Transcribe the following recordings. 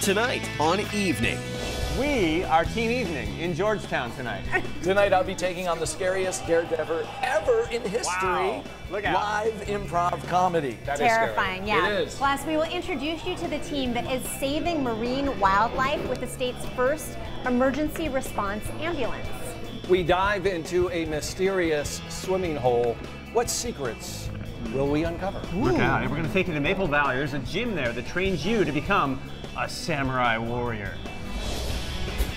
Tonight on Evening. We are Team Evening in Georgetown tonight. Tonight I'll be taking on the scariest daredevil ever in history. Wow. Look out. Live improv comedy. That Terrifying, is yeah. It is. Plus, we will introduce you to the team that is saving marine wildlife with the state's first emergency response ambulance. We dive into a mysterious swimming hole. What secrets will we uncover? Look out. We're going to take you to Maple Valley. There's a gym there that trains you to become a samurai warrior.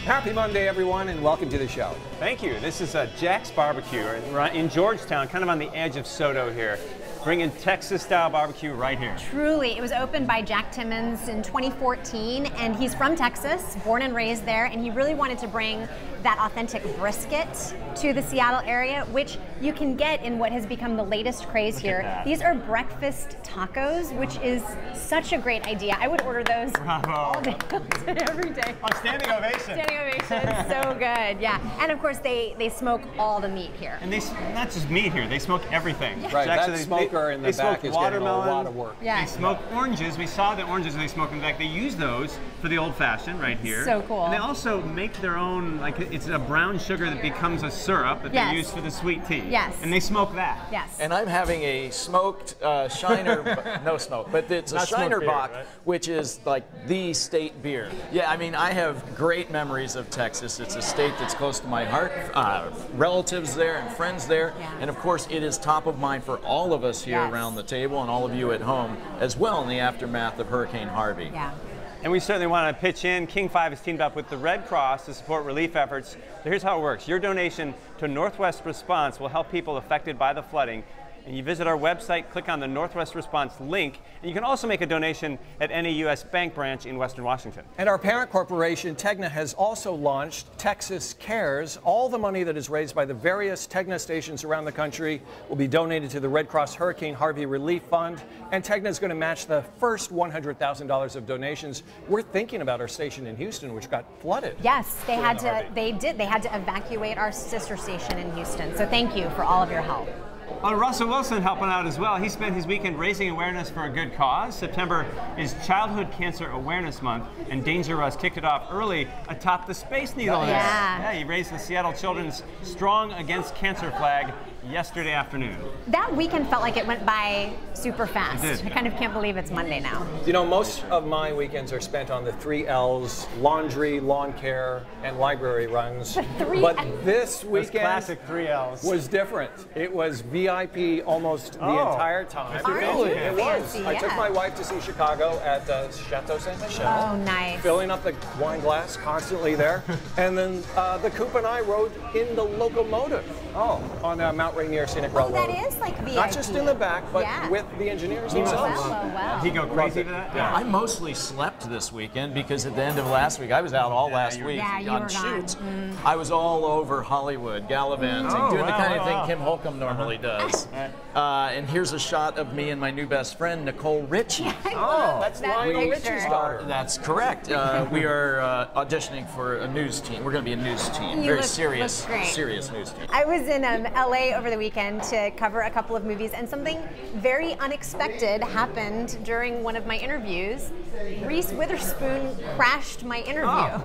Happy Monday, everyone, and welcome to the show. Thank you. This is Jack's Barbecue in Georgetown, kind of on the edge of Soto here. Bringing Texas-style barbecue right here. Truly, it was opened by Jack Timmons in 2014, and he's from Texas, born and raised there, and he really wanted to bring that authentic brisket to the Seattle area, which you can get in what has become the latest craze here. These are breakfast tacos, which is such a great idea. I would order those all day, every day. Oh, standing ovation. Standing ovation, so good, yeah. And of course, they smoke all the meat here. And they not just meat here, they smoke everything. Right, Jack, that smoker in the back is getting a lot of work. Yeah. They smoke oranges. We saw the oranges they smoke in the back. They use those for the old-fashioned right here. So cool. And they also make their own, like it's a brown sugar that becomes a syrup that they use for the sweet tea. Yes. And they smoke that. Yes. And I'm having a smoked Shiner, no smoke, but it's a Shiner Bock, right? Which is like the state beer. Yeah, I mean, I have great memories of Texas. It's a state that's close to my heart, relatives there and friends there. Yeah. And of course, it is top of mind for all of us here around the table and all of you at home as well in the aftermath of Hurricane Harvey. Yeah. And we certainly want to pitch in. King 5 is teamed up with the Red Cross to support relief efforts. So here's how it works. Your donation to Northwest Response will help people affected by the flooding. And you visit our website, click on the Northwest Response link, and you can also make a donation at any U.S. bank branch in Western Washington. And our parent corporation, Tegna, has also launched Texas Cares. All the money that is raised by the various Tegna stations around the country will be donated to the Red Cross Hurricane Harvey Relief Fund. And Tegna is going to match the first $100,000 of donations. We're thinking about our station in Houston, which got flooded. Yes, they had to evacuate our sister station in Houston. So thank you for all of your help. Russell Wilson helping out as well. He spent his weekend raising awareness for a good cause. September is Childhood Cancer Awareness Month, and Danger Russ kicked it off early atop the Space Needle. Yeah. He raised the Seattle Children's Strong Against Cancer flag yesterday afternoon. That weekend felt like it went by super fast. It did. I kind of can't believe it's Monday now. You know, most of my weekends are spent on the 3 L's, laundry, lawn care, and library runs. But this weekend classic 3 L's. was different. It was VIP almost the entire time. Really? It was. Fancy, I took yeah. my wife to see Chicago at Chateau Saint Michel. Oh, nice. Filling up the wine glass constantly there. And then the Coop and I rode in the locomotive on Mount Rainier Scenic Railroad. Oh, that is like VIP. Not just in the back, but with the engineers themselves. Well. Did he go crazy for that? Yeah. I mostly slept this weekend because at the end of last week, I was out all last week on shoots. I was all over Hollywood, gallivanting, doing the kind of thing Kim Holcomb normally does. And here's a shot of me and my new best friend, Nicole Richie. That's Lionel Richie's daughter. That's correct. We are auditioning for a news team. We're going to be a news team. Very serious news team. I was in LA over the weekend to cover a couple of movies, and something very unexpected happened during one of my interviews. Reese Witherspoon crashed my interview.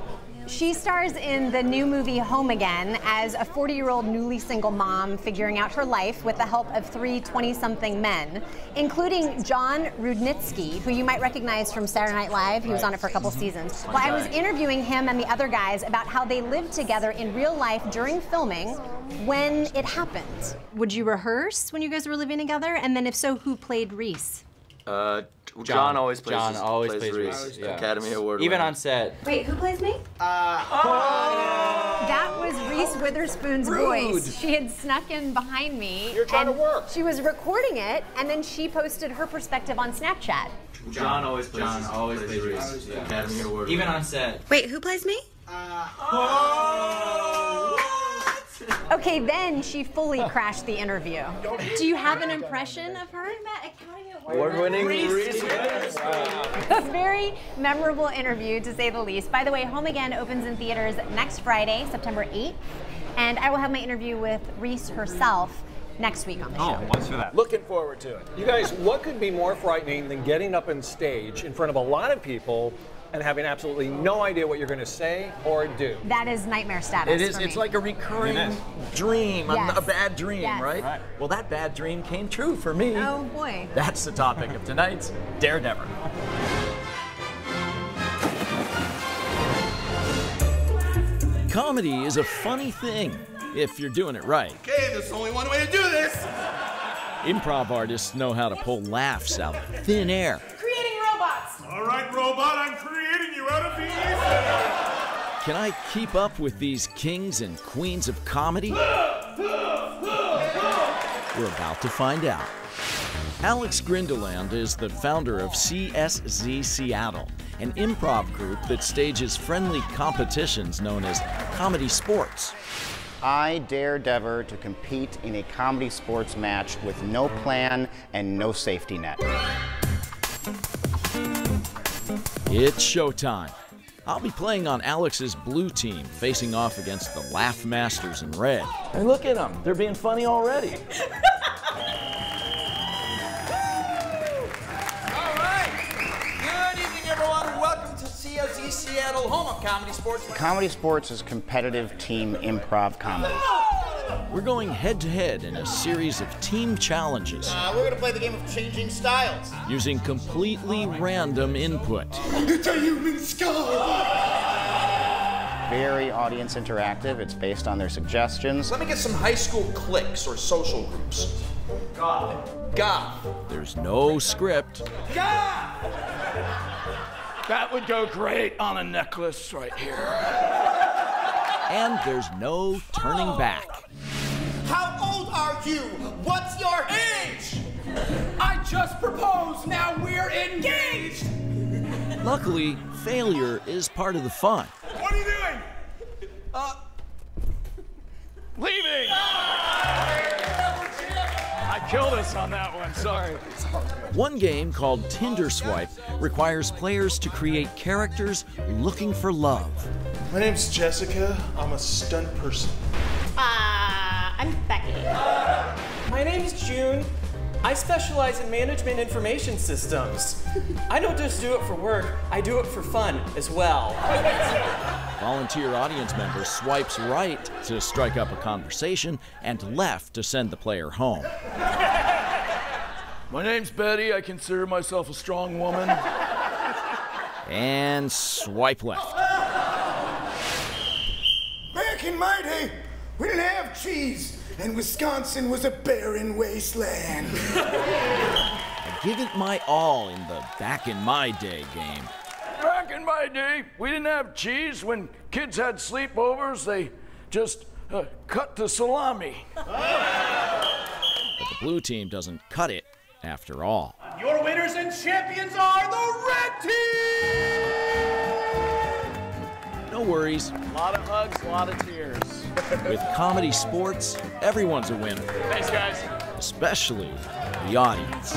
She stars in the new movie Home Again as a 40-year-old newly single mom figuring out her life with the help of 3 20-something men, including John Rudnitsky, who you might recognize from Saturday Night Live. He was on it for a couple seasons. Well, I was interviewing him and the other guys about how they lived together in real life during filming when it happened. Would you rehearse when you guys were living together? And then if so, who played Reese? John always plays Reese. Yeah. Academy Award Even winner. on set. Wait, who plays me? That was Reese Witherspoon's voice. She had snuck in behind me. You're trying to work. She was recording it, and then she posted her perspective on Snapchat. John always plays Reese. Yeah. Academy Award Even winner. on set. Wait, who plays me? Okay, then she fully crashed the interview. Do you have an impression of her? Award-winning Reese. A very memorable interview, to say the least. By the way, Home Again opens in theaters next Friday, September 8th, and I will have my interview with Reese herself next week on the show. Oh, what's for that? Looking forward to it. You guys, what could be more frightening than getting up on stage in front of a lot of people and having absolutely no idea what you're going to say or do. That is nightmare status. It is. It's like a recurring dream, Yes. a bad dream, Yes. right? Well, that bad dream came true for me. Oh boy. That's the topic of tonight's Daredevil. Comedy is a funny thing if you're doing it right. Okay, there's only one way to do this. Improv artists know how to pull laughs out of thin air. Creating robots. All right, robot, I'm creating you out of the ether. Can I keep up with these kings and queens of comedy? We're about to find out. Alex Grindeland is the founder of CSz Seattle, an improv group that stages friendly competitions known as ComedySportz. I dare Dever to compete in a comedy sports match with no plan and no safety net. It's showtime. I'll be playing on Alex's blue team, facing off against the Laugh Masters in red. Hey, look at them. They're being funny already. CSz Seattle, home of ComedySportz. ComedySportz is competitive team improv comedy. We're going head-to-head in a series of team challenges. We're going to play the game of changing styles. Using completely random input. It's a human skull. Very audience interactive. It's based on their suggestions. Let me get some high school cliques or social groups. Goth. There's no script. That would go great on a necklace right here. And there's no turning back. How old are you? What's your age? I just proposed. Now we're engaged. Luckily, failure is part of the fun. What are you doing? Leaving. I killed us on that one, sorry. One game called Tinder Swipe requires players to create characters looking for love. My name's Jessica. I'm a stunt person. I'm Becky. My name's June. I specialize in management information systems. I don't just do it for work, I do it for fun as well. Volunteer audience member swipes right to strike up a conversation and left to send the player home. My name's Betty. I consider myself a strong woman. And swipe left. Back in my day, we didn't have cheese, and Wisconsin was a barren wasteland. I give it my all in the back in my day game. Back in my day, we didn't have cheese. When kids had sleepovers, they just cut the salami. But the blue team doesn't cut it after all. Your winners and champions are the red team! No worries. A lot of hugs, a lot of tears. With ComedySportz, everyone's a winner. Thanks, guys. Especially the audience.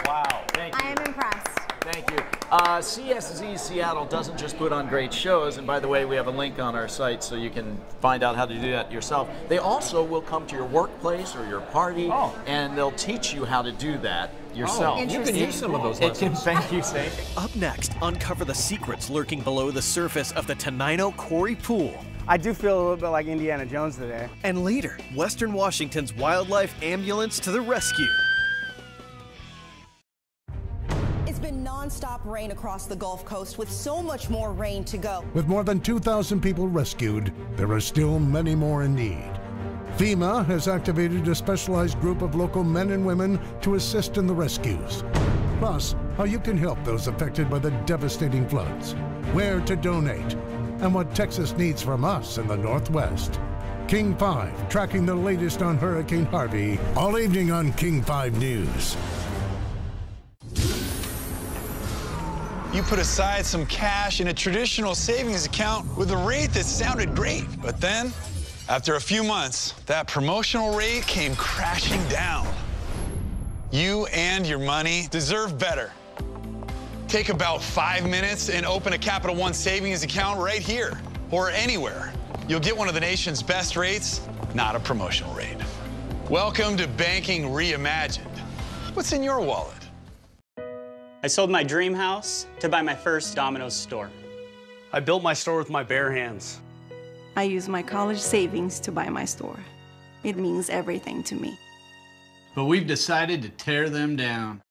Wow, thank you. I am impressed. Thank you. CSz Seattle doesn't just put on great shows, and by the way, we have a link on our site so you can find out how to do that yourself. They also will come to your workplace or your party, and they'll teach you how to do that yourself. You can use some of those lessons. Thank you, Sam. Up next, uncover the secrets lurking below the surface of the Tenino Quarry Pool. I do feel a little bit like Indiana Jones today. And later, Western Washington's wildlife ambulance to the rescue. It's been non-stop rain across the Gulf Coast with so much more rain to go. With more than 2,000 people rescued, there are still many more in need. FEMA has activated a specialized group of local men and women to assist in the rescues. Plus, how you can help those affected by the devastating floods, where to donate, and what Texas needs from us in the Northwest. King 5, tracking the latest on Hurricane Harvey, all evening on King 5 News. You put aside some cash in a traditional savings account with a rate that sounded great. But then, after a few months, that promotional rate came crashing down. You and your money deserve better. Take about 5 minutes and open a Capital One savings account right here or anywhere. You'll get one of the nation's best rates, not a promotional rate. Welcome to Banking Reimagined. What's in your wallet? I sold my dream house to buy my first Domino's store. I built my store with my bare hands. I used my college savings to buy my store. It means everything to me. But we've decided to tear them down.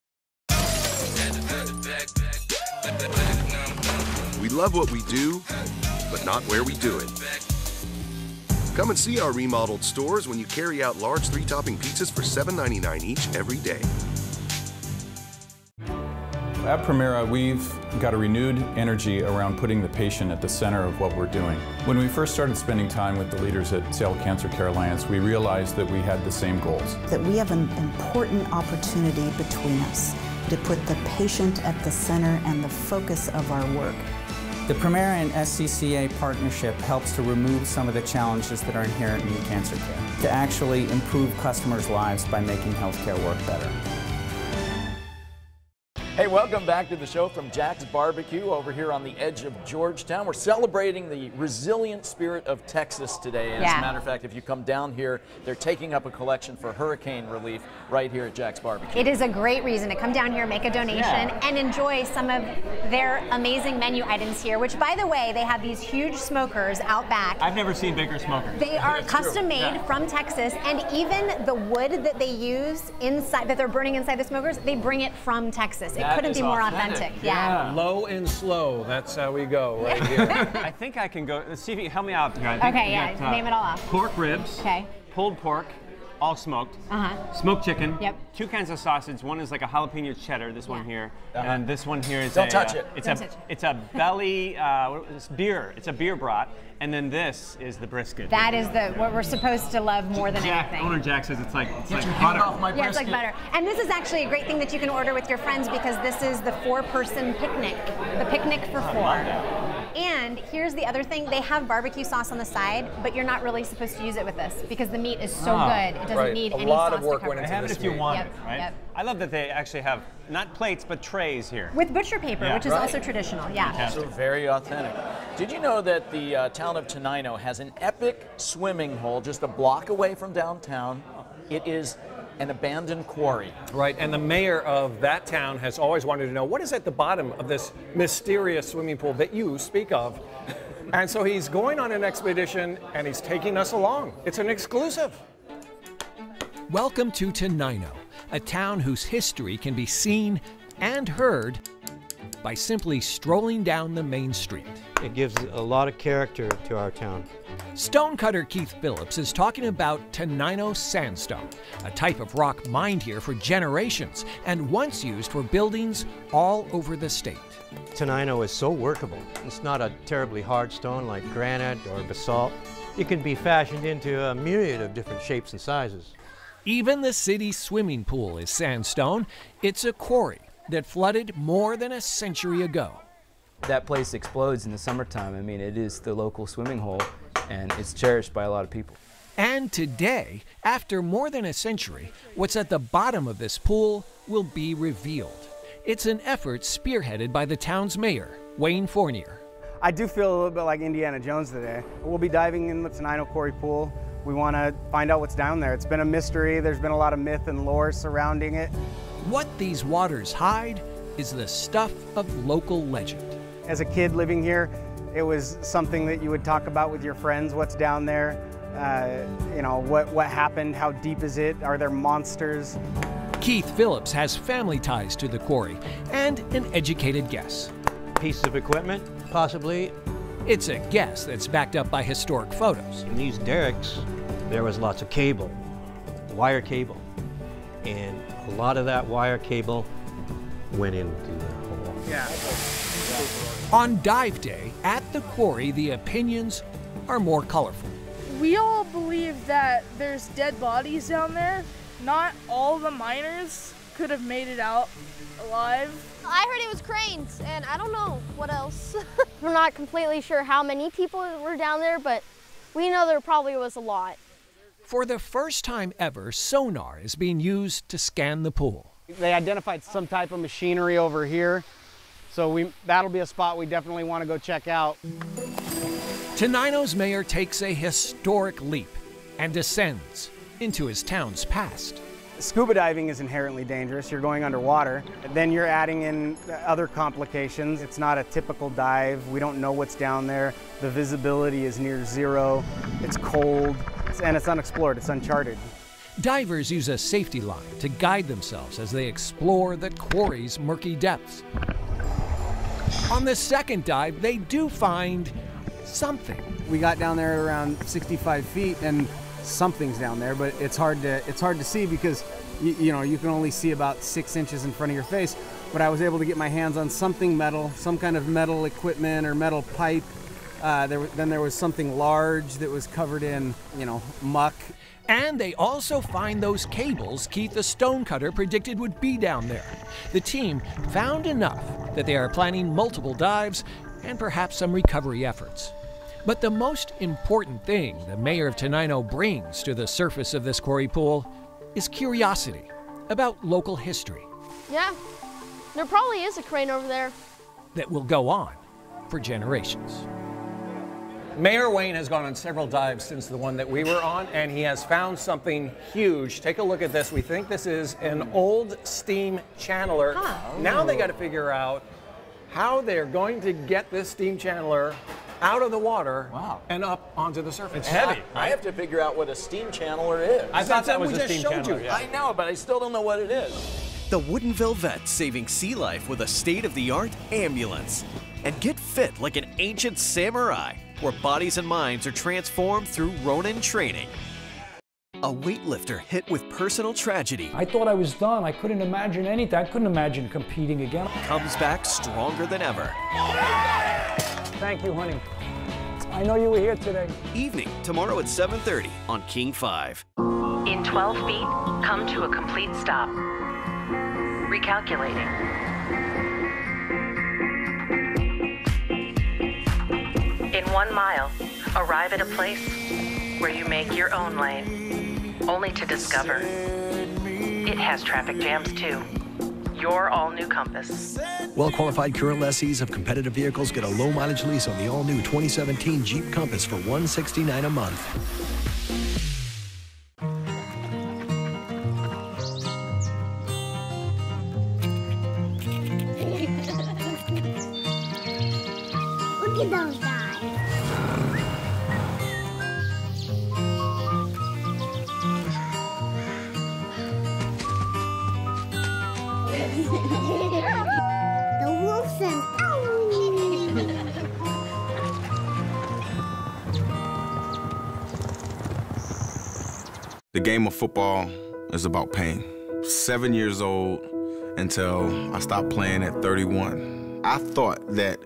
We love what we do, but not where we do it. Come and see our remodeled stores when you carry out large 3-topping pizzas for $7.99 each every day. At Primera, we've got a renewed energy around putting the patient at the center of what we're doing. When we first started spending time with the leaders at Seattle Cancer Care Alliance, we realized that we had the same goals. That we have an important opportunity between us to put the patient at the center and the focus of our work. The Primera and SCCA partnership helps to remove some of the challenges that are inherent in cancer care, to actually improve customers' lives by making healthcare work better. Hey, welcome back to the show from Jack's Barbecue over here on the edge of Georgetown. We're celebrating the resilient spirit of Texas today. And as a matter of fact, if you come down here, they're taking up a collection for hurricane relief right here at Jack's Barbecue. It is a great reason to come down here, make a donation, and enjoy some of their amazing menu items here, which, by the way, they have these huge smokers out back. I've never seen bigger smokers. They are custom made from Texas, and even the wood that they use inside, that they're burning inside the smokers, they bring it from Texas. It couldn't be more authentic. Yeah. Low and slow. That's how we go right here. I think I can go. Let's see if you help me out. Okay, yeah. Name it all off. Pork ribs. Okay. Pulled pork. All smoked. Smoked chicken. Yep. 2 kinds of sausage. One is like a jalapeno cheddar. This one here, and this one here is Don't touch it. It's a belly beer. It's a beer brat, and then this is the brisket. That is what we're supposed to love more than anything. Owner Jack says it's like butter. Off my yeah, it's like butter. And this is actually a great thing that you can order with your friends because this is the 4-person picnic. The picnic for 4. And here's the other thing, they have barbecue sauce on the side, but you're not really supposed to use it with this because the meat is so good. It doesn't need any sauce to cover it. They have it if you want it, right? Yep. I love that they actually have not plates, but trays here. With butcher paper, which is also traditional, So very authentic. Did you know that the town of Tenino has an epic swimming hole just a block away from downtown? It is an abandoned quarry. Right, and the mayor of that town has always wanted to know what is at the bottom of this mysterious swimming pool that you speak of. And so he's going on an expedition and he's taking us along. It's an exclusive. Welcome to Tenino, a town whose history can be seen and heard by simply strolling down the main street. It gives a lot of character to our town. Stonecutter Keith Phillips is talking about Tenino sandstone, a type of rock mined here for generations and once used for buildings all over the state. Tenino is so workable. It's not a terribly hard stone like granite or basalt. It can be fashioned into a myriad of different shapes and sizes. Even the city's swimming pool is sandstone. It's a quarry that flooded more than a century ago. That place explodes in the summertime. I mean, it is the local swimming hole, and it's cherished by a lot of people. And today, after more than a century, what's at the bottom of this pool will be revealed. It's an effort spearheaded by the town's mayor, Wayne Fournier. I do feel a little bit like Indiana Jones today. We'll be diving in the Tenino Quarry Pool. We want to find out what's down there. It's been a mystery. There's been a lot of myth and lore surrounding it. What these waters hide is the stuff of local legend. As a kid living here, it was something that you would talk about with your friends, what's down there, you know, what happened, how deep is it, are there monsters? Keith Phillips has family ties to the quarry and an educated guess. Piece of equipment, possibly. It's a guess that's backed up by historic photos. In these derricks, there was lots of cable, wire cable, and a lot of that wire cable went into the hole. Yeah. On dive day at the quarry, the opinions are more colorful. We all believe that there's dead bodies down there. Not all the miners could have made it out alive. I heard it was cranes, and I don't know what else. We're not completely sure how many people were down there, but we know there probably was a lot. For the first time ever, sonar is being used to scan the pool. They identified some type of machinery over here, so that'll be a spot we definitely want to go check out. Tenino's mayor takes a historic leap and descends into his town's past. Scuba diving is inherently dangerous. You're going underwater. Then you're adding in other complications. It's not a typical dive. We don't know what's down there. The visibility is near zero. It's cold, and it's unexplored. It's uncharted. Divers use a safety line to guide themselves as they explore the quarry's murky depths. On the second dive, they do find something. We got down there around 65 feet, and something's down there, but it's hard to see because you know, you can only see about 6 inches in front of your face. But I was able to get my hands on something metal, some kind of metal equipment or metal pipe. Then there was something large that was covered in, you know, muck. And they also find those cables Keith the stonecutter predicted would be down there. The team found enough that they are planning multiple dives and perhaps some recovery efforts. But the most important thing the mayor of Tenino brings to the surface of this quarry pool is curiosity about local history. Yeah, there probably is a crane over there. That will go on for generations. Mayor Wayne has gone on several dives since the one that we were on, and he has found something huge. Take a look at this. We think this is an old steam channeler. Now they got to figure out how they're going to get this steam channeler out of the water and up onto the surface. It's heavy. I have to figure out what a steam channeler is. I thought that was a steam channeler. Yeah. I know, but I still don't know what it is. The Woodinville vets saving sea life with a state-of-the-art ambulance. And get fit like an ancient samurai, where bodies and minds are transformed through Ronin training. A weightlifter hit with personal tragedy. I thought I was done. I couldn't imagine anything. I couldn't imagine competing again. Comes back stronger than ever. Thank you, honey. I know you were here today. Evening, tomorrow at 7:30 on King 5. In 12 feet, come to a complete stop. Recalculating. In 1 mile, arrive at a place where you make your own lane, only to discover it has traffic jams too. Your all-new Compass. Well-qualified current lessees of competitive vehicles get a low-mileage lease on the all-new 2017 Jeep Compass for $169 a month. Look at those guys. The wolves and The game of football is about pain. 7 years old until I stopped playing at 31. I thought that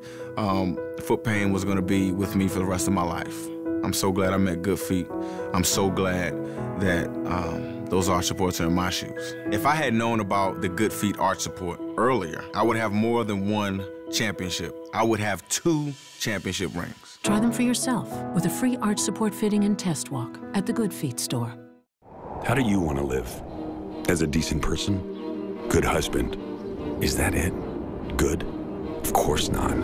foot pain was gonna be with me for the rest of my life. I'm so glad I met Good Feet. I'm so glad that those arch supports are in my shoes. If I had known about the Good Feet arch support earlier, I would have more than one championship. I would have 2 championship rings. Try them for yourself with a free arch support fitting and test walk at the Good Feet store. How do you want to live? As a decent person? Good husband? Is that it? Good? Of course not.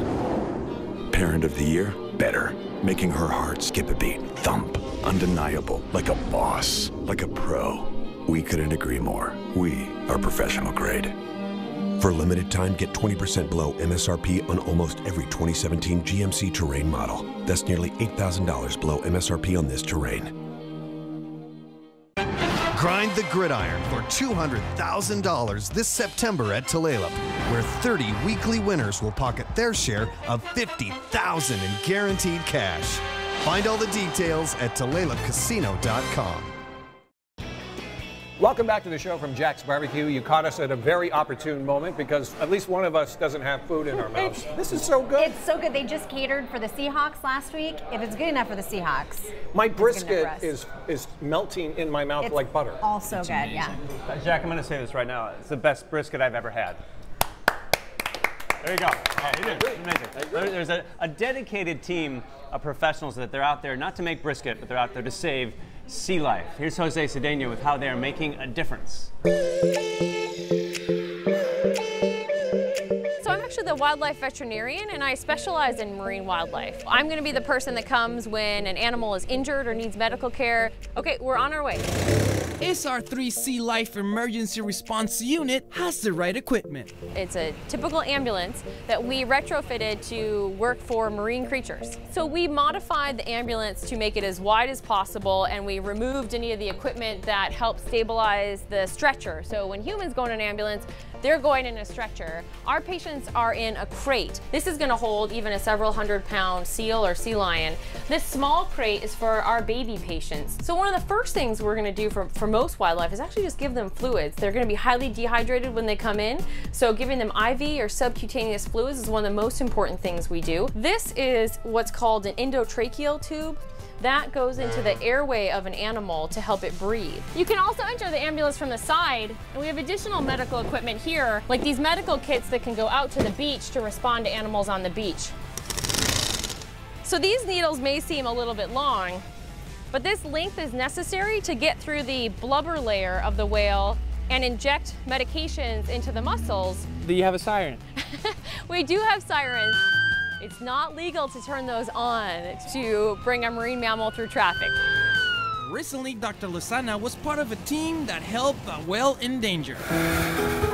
Parent of the year? Better. Making her heart skip a beat. Thump. Undeniable. Like a boss. Like a pro. We couldn't agree more. We are professional grade. For a limited time, get 20% below MSRP on almost every 2017 GMC Terrain model. That's nearly $8,000 below MSRP on this Terrain. Grind the gridiron for $200,000 this September at Tulalip, where 30 weekly winners will pocket their share of $50,000 in guaranteed cash. Find all the details at TulalipCasino.com. Welcome back to the show from Jack's Barbecue. You caught us at a very opportune moment because at least one of us doesn't have food in our mouths. This is so good. It's so good. They just catered for the Seahawks last week. If it's good enough for the Seahawks, my brisket is melting in my mouth like butter. Also good, amazing. Yeah. Jack, I'm going to say this right now. It's the best brisket I've ever had. There you go. It is. It's amazing. There's a dedicated team of professionals that they're out there not to make brisket, but they're out there to save sea life. Here's Jose Cedeno with how they are making a difference. So I'm actually the wildlife veterinarian, and I specialize in marine wildlife. I'm going to be the person that comes when an animal is injured or needs medical care. Okay, we're on our way. SR3 Sealife Emergency Response Unit has the right equipment. It's a typical ambulance that we retrofitted to work for marine creatures. So we modified the ambulance to make it as wide as possible, and we removed any of the equipment that helped stabilize the stretcher. So when humans go in an ambulance, they're going in a stretcher. Our patients are in a crate. This is going to hold even a several hundred-pound seal or sea lion. This small crate is for our baby patients. So one of the first things we're going to do for most wildlife is actually just give them fluids. They're going to be highly dehydrated when they come in, so giving them IV or subcutaneous fluids is one of the most important things we do. This is what's called an endotracheal tube. That goes into the airway of an animal to help it breathe. You can also enter the ambulance from the side, and we have additional medical equipment here, like these medical kits that can go out to the beach to respond to animals on the beach. So these needles may seem a little bit long, but this length is necessary to get through the blubber layer of the whale and inject medications into the muscles. Do you have a siren? We do have sirens. It's not legal to turn those on to bring a marine mammal through traffic. Recently, Dr. Lozana was part of a team that helped a whale in danger.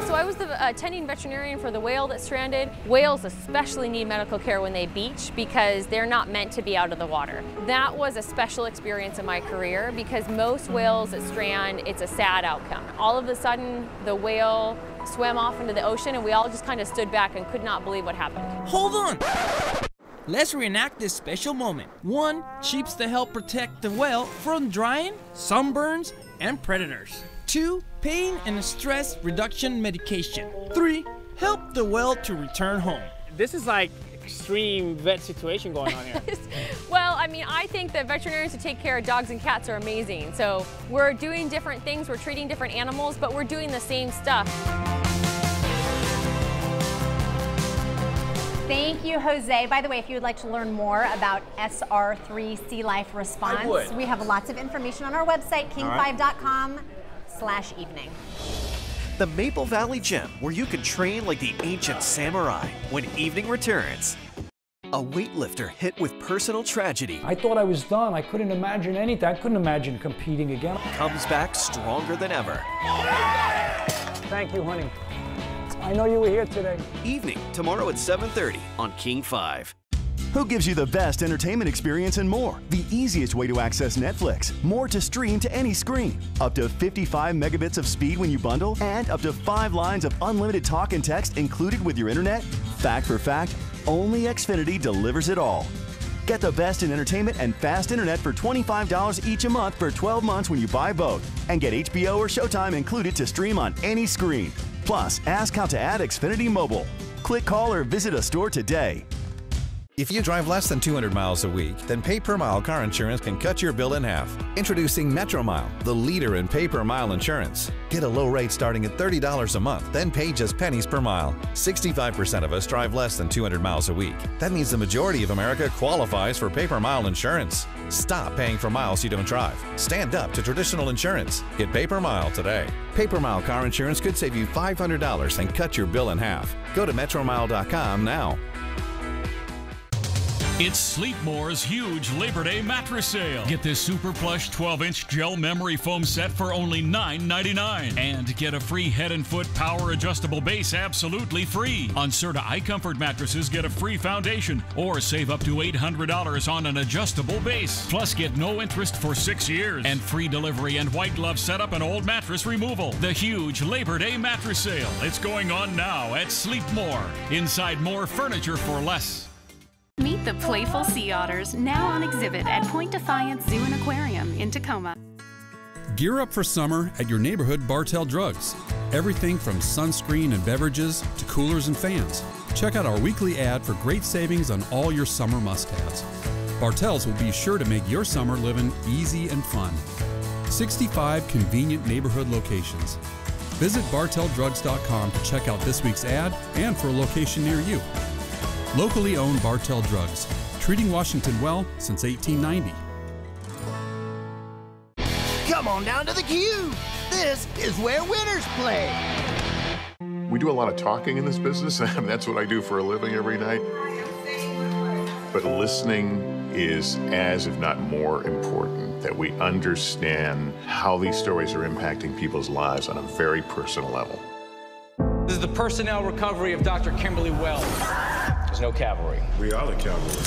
So I was the attending veterinarian for the whale that stranded. Whales especially need medical care when they beach because they're not meant to be out of the water. That was a special experience in my career because most whales that strand, it's a sad outcome. All of a sudden, the whale swam off into the ocean and we all just kind of stood back and could not believe what happened. Hold on! Let's reenact this special moment. 1, sheeps to help protect the whale from drying, sunburns, and predators. 2, pain and stress reduction medication. 3, help the whale to return home. This is like extreme vet situation going on here. Well, I mean, I think that veterinarians who take care of dogs and cats are amazing. So we're doing different things, we're treating different animals, but we're doing the same stuff. Thank you, Jose. By the way, if you would like to learn more about SR3 Sealife Response, we have lots of information on our website, king5.com/evening. The Maple Valley Gym, where you can train like the ancient samurai when evening returns. A weightlifter hit with personal tragedy. I thought I was done. I couldn't imagine anything. I couldn't imagine competing again. Comes back stronger than ever. Thank you, honey. I know you were here today. Evening, tomorrow at 7:30 on King 5. Who gives you the best entertainment experience and more? The easiest way to access Netflix. More to stream to any screen. Up to 55 megabits of speed when you bundle, and up to 5 lines of unlimited talk and text included with your internet. Fact for fact, only Xfinity delivers it all. Get the best in entertainment and fast internet for $25 each a month for 12 months when you buy both. And get HBO or Showtime included to stream on any screen. Plus, ask how to add Xfinity Mobile. Click, call, or visit a store today. If you drive less than 200 miles a week, then pay per mile car insurance can cut your bill in half. Introducing Metromile, the leader in pay per mile insurance. Get a low rate starting at $30 a month, then pay just pennies per mile. 65% of us drive less than 200 miles a week. That means the majority of America qualifies for pay per mile insurance. Stop paying for miles you don't drive. Stand up to traditional insurance. Get pay per mile today. Pay per mile car insurance could save you $500 and cut your bill in half. Go to Metromile.com now. It's Sleepmore's huge Labor Day mattress sale. Get this super plush 12-inch gel memory foam set for only $9.99. And get a free head and foot power adjustable base absolutely free. On Serta iComfort mattresses, get a free foundation or save up to $800 on an adjustable base. Plus, get no interest for 6 years and free delivery and white glove setup and old mattress removal. The huge Labor Day mattress sale. It's going on now at Sleepmore. Inside more furniture for less. Meet the playful sea otters, now on exhibit at Point Defiance Zoo and Aquarium in Tacoma. Gear up for summer at your neighborhood Bartell Drugs. Everything from sunscreen and beverages to coolers and fans. Check out our weekly ad for great savings on all your summer must-haves. Bartell's will be sure to make your summer living easy and fun. 65 convenient neighborhood locations. Visit BartellDrugs.com to check out this week's ad and for a location near you. Locally owned Bartell Drugs, treating Washington well since 1890. Come on down to the Cube. This is where winners play. We do a lot of talking in this business. That's what I do for a living every night. But listening is as, if not more, important that we understand how these stories are impacting people's lives on a very personal level. This is the personnel recovery of Dr. Kimberly Wells. There's no cavalry. We are the cavalry.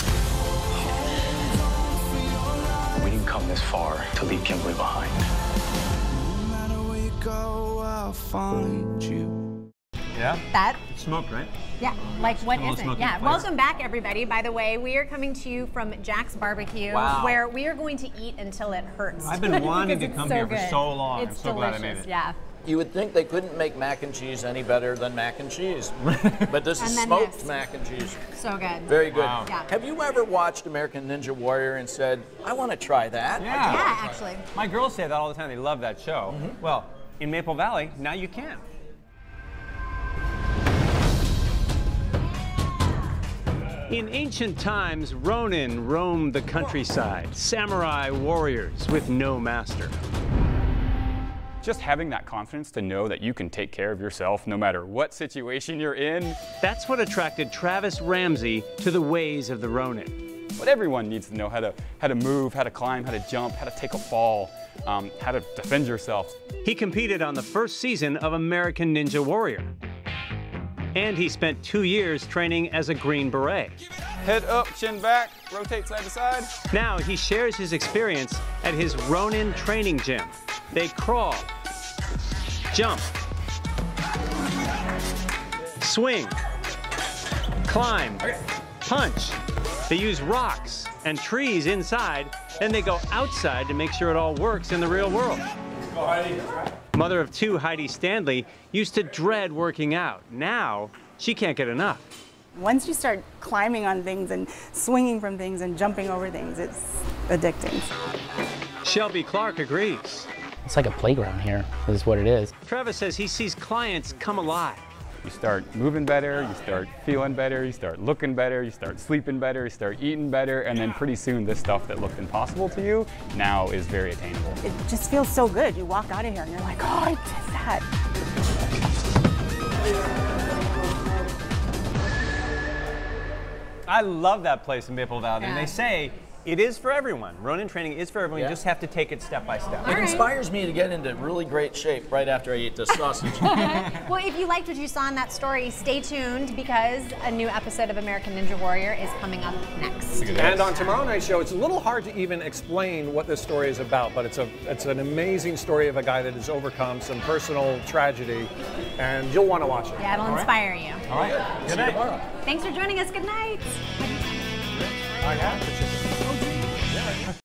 We didn't come this far to leave Kimberly behind. No matter where you go, I'll find you. Yeah? That? Smoke, right? Yeah, like what Little is it? smoky Yeah, place. welcome back everybody. By the way, we are coming to you from Jack's Barbecue, Wow. where we are going to eat until it hurts. I've been wanting to Because come it's here for good. so long. It's I'm so glad I delicious, made it. yeah. You would think they couldn't make mac and cheese any better than mac and cheese. But this is And then smoked this. mac and cheese. So good. Very good. Wow. Yeah. Have you ever watched American Ninja Warrior and said, I want to try that? Yeah. Actually. My girls say that all the time. They love that show. Well, in Maple Valley, now you can. In ancient times, Ronin roamed the countryside, samurai warriors with no master. Just having that confidence to know that you can take care of yourself no matter what situation you're in. That's what attracted Travis Ramsey to the ways of the Ronin. But everyone needs to know how to move, how to climb, how to jump, how to take a fall, how to defend yourself. He competed on the first season of American Ninja Warrior. And he spent 2 years training as a Green Beret. Head up, chin back, rotate side to side. Now he shares his experience at his Ronin training gym. They crawl, jump, swing, climb, punch. They use rocks and trees inside, then they go outside to make sure it all works in the real world. Mother of two, Heidi Stanley, used to dread working out. Now, she can't get enough. Once you start climbing on things and swinging from things and jumping over things, it's addicting. Shelby Clark agrees. It's like a playground here, is what it is. Travis says he sees clients come alive. You start moving better, you start feeling better, you start looking better, you start sleeping better, you start eating better, and then pretty soon this stuff that looked impossible to you now is very attainable. It just feels so good. You walk out of here and you're like, oh, I did that. I love that place in Maple Valley. And they say it is for everyone. Ronin training is for everyone. You just have to take it step by step. It inspires me to get into really great shape right after I eat this sausage. Well, if you liked what you saw in that story, stay tuned because a new episode of American Ninja Warrior is coming up next. And on tomorrow night's show, it's a little hard to even explain what this story is about, but it's an amazing story of a guy that has overcome some personal tragedy, and you'll want to watch it. Yeah, it'll inspire you. All right. Good night. Thanks for joining us. Good night. I have.